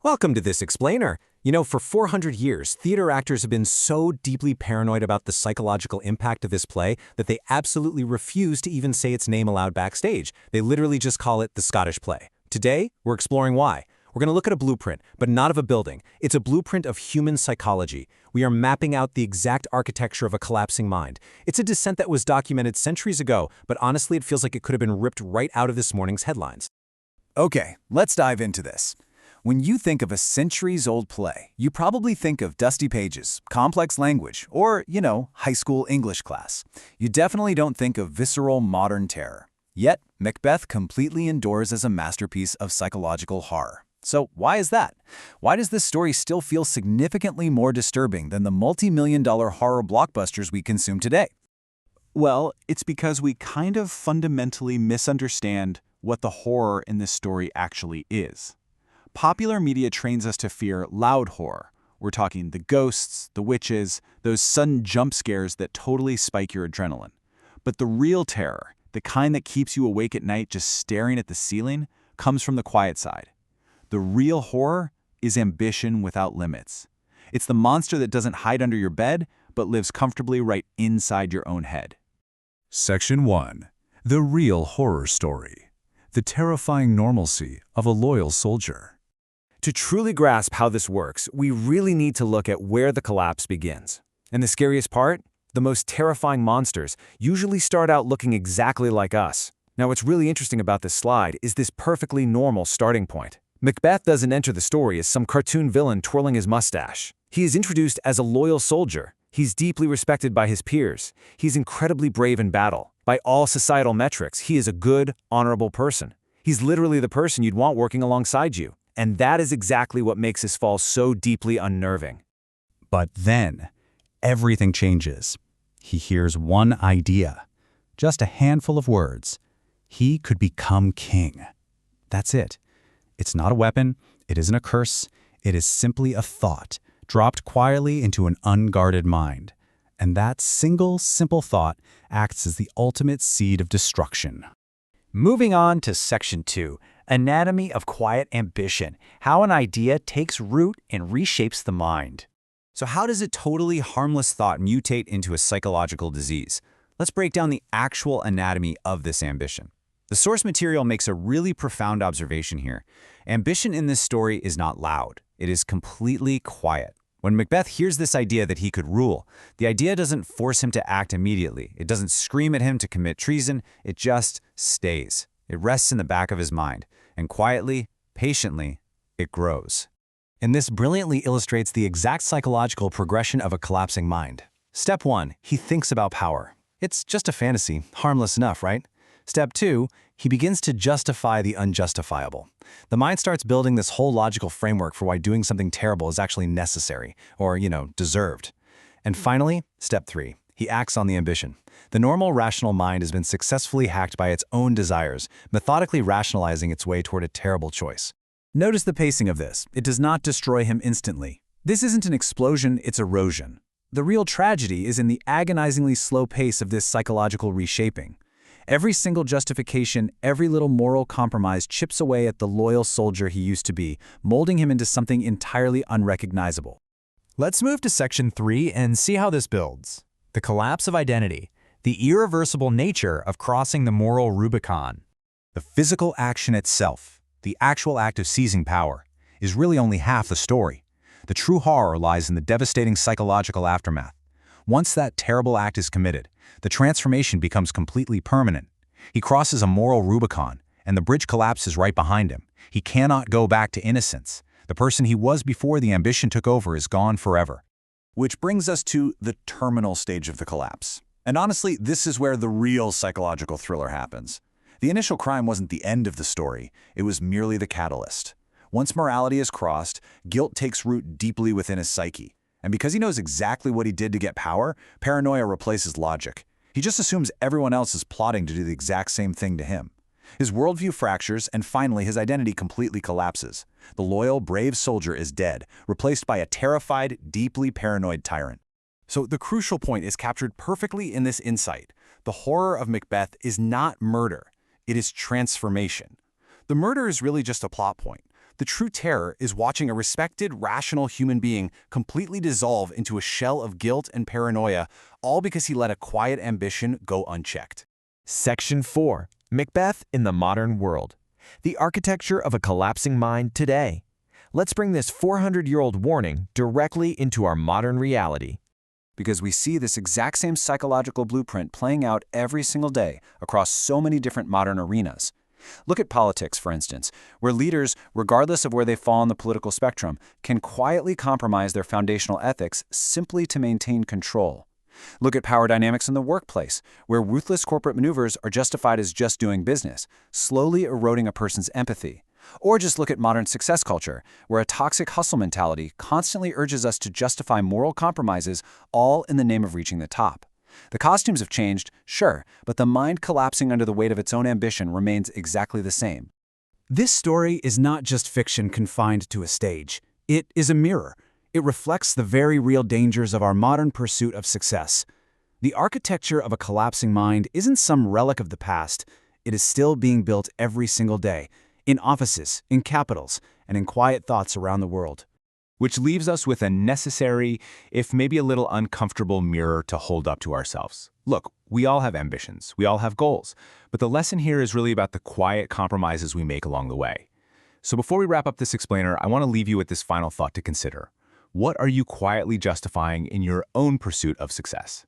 Welcome to this explainer. For 400 years, theater actors have been so deeply paranoid about the psychological impact of this play that they absolutely refuse to even say its name aloud backstage. They literally just call it the Scottish play. Today, we're exploring why. We're going to look at a blueprint, but not of a building. It's a blueprint of human psychology. We are mapping out the exact architecture of a collapsing mind. It's a descent that was documented centuries ago, but honestly, it feels like it could have been ripped right out of this morning's headlines. Okay, let's dive into this. When you think of a centuries-old play, you probably think of dusty pages, complex language, or, high school English class. You definitely don't think of visceral modern terror. Yet, Macbeth completely endures as a masterpiece of psychological horror. So why is that? Why does this story still feel significantly more disturbing than the multi-million-dollar horror blockbusters we consume today? Well, it's because we kind of fundamentally misunderstand what the horror in this story actually is. Popular media trains us to fear loud horror. We're talking the ghosts, the witches, those sudden jump scares that totally spike your adrenaline. But the real terror, the kind that keeps you awake at night just staring at the ceiling, comes from the quiet side. The real horror is ambition without limits. It's the monster that doesn't hide under your bed, but lives comfortably right inside your own head. Section 1. The real horror story. The terrifying normalcy of a loyal soldier. To truly grasp how this works, we really need to look at where the collapse begins. And the scariest part? The most terrifying monsters usually start out looking exactly like us. Now, what's really interesting about this slide is this perfectly normal starting point. Macbeth doesn't enter the story as some cartoon villain twirling his mustache. He is introduced as a loyal soldier. He's deeply respected by his peers. He's incredibly brave in battle. By all societal metrics, he is a good, honorable person. He's literally the person you'd want working alongside you. And that is exactly what makes his fall so deeply unnerving. But then, everything changes. He hears one idea, just a handful of words. He could become king. That's it. It's not a weapon, it isn't a curse, it is simply a thought, dropped quietly into an unguarded mind. And that single, simple thought acts as the ultimate seed of destruction. Moving on to Section 2, Anatomy of Quiet Ambition, how an idea takes root and reshapes the mind. So how does a totally harmless thought mutate into a psychological disease? Let's break down the actual anatomy of this ambition. The source material makes a really profound observation here. Ambition in this story is not loud. It is completely quiet. When Macbeth hears this idea that he could rule, the idea doesn't force him to act immediately. It doesn't scream at him to commit treason. It just stays. It rests in the back of his mind, and quietly, patiently, it grows. And this brilliantly illustrates the exact psychological progression of a collapsing mind. Step 1, he thinks about power. It's just a fantasy, harmless enough, right? Step 2, he begins to justify the unjustifiable. The mind starts building this whole logical framework for why doing something terrible is actually necessary, or, deserved. And finally, step 3, he acts on the ambition. The normal rational mind has been successfully hacked by its own desires, methodically rationalizing its way toward a terrible choice. Notice the pacing of this. It does not destroy him instantly. This isn't an explosion, it's erosion. The real tragedy is in the agonizingly slow pace of this psychological reshaping. Every single justification, every little moral compromise chips away at the loyal soldier he used to be, molding him into something entirely unrecognizable. Let's move to Section 3 and see how this builds. The collapse of identity, the irreversible nature of crossing the moral Rubicon. The physical action itself, the actual act of seizing power, is really only half the story. The true horror lies in the devastating psychological aftermath. Once that terrible act is committed, the transformation becomes completely permanent. He crosses a moral Rubicon, and the bridge collapses right behind him. He cannot go back to innocence. The person he was before the ambition took over is gone forever. Which brings us to the terminal stage of the collapse. And honestly, this is where the real psychological thriller happens. The initial crime wasn't the end of the story, it was merely the catalyst. Once morality is crossed, guilt takes root deeply within his psyche. And because he knows exactly what he did to get power, paranoia replaces logic. He just assumes everyone else is plotting to do the exact same thing to him. His worldview fractures, and finally his identity completely collapses. The loyal, brave soldier is dead, replaced by a terrified, deeply paranoid tyrant. So the crucial point is captured perfectly in this insight. The horror of Macbeth is not murder, it is transformation. The murder is really just a plot point. The true terror is watching a respected, rational human being completely dissolve into a shell of guilt and paranoia, all because he let a quiet ambition go unchecked. Section 4. Macbeth in the Modern World. The architecture of a collapsing mind today. Let's bring this 400-year-old warning directly into our modern reality. Because we see this exact same psychological blueprint playing out every single day across so many different modern arenas. Look at politics, for instance, where leaders, regardless of where they fall on the political spectrum, can quietly compromise their foundational ethics simply to maintain control. Look at power dynamics in the workplace, where ruthless corporate maneuvers are justified as just doing business, slowly eroding a person's empathy. Or just look at modern success culture, where a toxic hustle mentality constantly urges us to justify moral compromises, all in the name of reaching the top. The costumes have changed, sure, but the mind collapsing under the weight of its own ambition remains exactly the same. This story is not just fiction confined to a stage. It is a mirror. It reflects the very real dangers of our modern pursuit of success. The architecture of a collapsing mind isn't some relic of the past. It is still being built every single day, in offices, in capitals, and in quiet thoughts around the world. Which leaves us with a necessary, if maybe a little uncomfortable mirror to hold up to ourselves. Look, we all have ambitions, we all have goals, but the lesson here is really about the quiet compromises we make along the way. So before we wrap up this explainer, I want to leave you with this final thought to consider. What are you quietly justifying in your own pursuit of success?